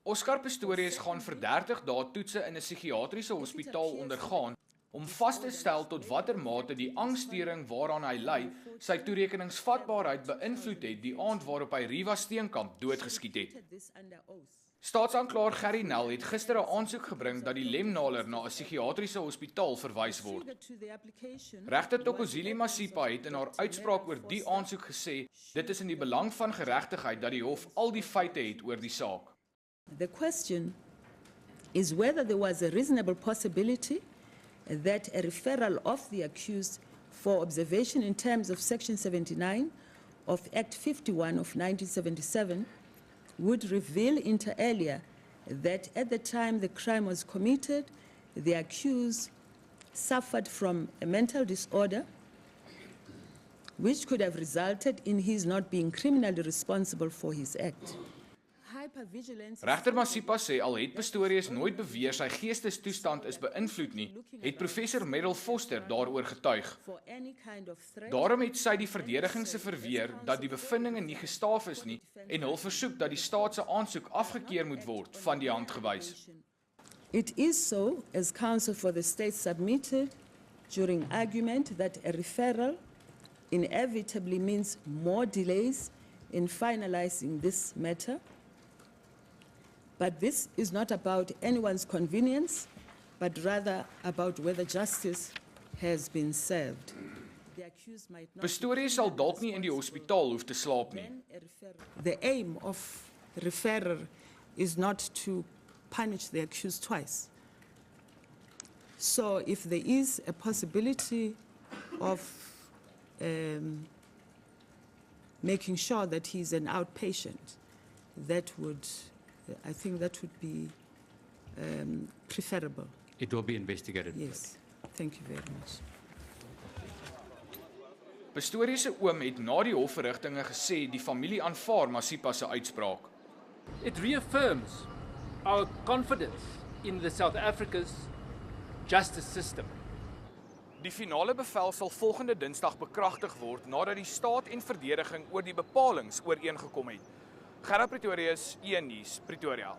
Oscar Pistorius gaan vir 30 dae toetse in 'n psigiatriese hospitaal ondergaan om vas te stel tot watter mate die angsstoring waaraan hy ly, sy toerekeningsvatbaarheid beïnvloed het die aand waarop hy Riva Steenkamp doodgeskiet het. Staatsaanklaer Gerry Nel het gister 'n aansoek gebring dat die lemnaler na 'n psigiatriese hospitaal verwys word. Regter Thokozile Masipa het in haar uitspraak oor die aansoek gesê, dit is in die belang van geregtigheid dat die hof al die feite het oor die saak. The question is whether there was a reasonable possibility that a referral of the accused for observation in terms of Section 79 of Act 51 of 1977 would reveal inter alia that at the time the crime was committed, the accused suffered from a mental disorder which could have resulted in his not being criminally responsible for his act. Regter Masipa sê al het Pistorius nooit beweer sy geestestoestand is beïnvloed nie, het professor Merrill Foster daaroor getuig. Daarom het sy die verdediging se verweer dat die bevindinge nie gestaaf is nie en hul versoek dat die staat se aansoek afgekeur moet word van die hand gewys. It is so, as counsel for the state submitted during argument, that a referral inevitably means more delays in finalizing this matter. But this is not about anyone's convenience, but rather about whether justice has been served. Pistorius sal dalk nie in die hospitaal hoef te slaap nie. The aim of referral is not to punish the accused twice. So if there is a possibility of making sure that he's an outpatient, I think that would be preferable. It will be investigated. Yes, thank you very much. Pistorius se oom het na die hofverrigtinge gesê die familie aanvaar Masipa se uitspraak. It reaffirms our confidence in the South Africa's justice system. Die finale bevel sal volgende Dinsdag bekragtig word nadat die staat en verdediging oor die bepalinge ooreengekom het. Gerard Pretorius, 1 Nuus, Pretoria.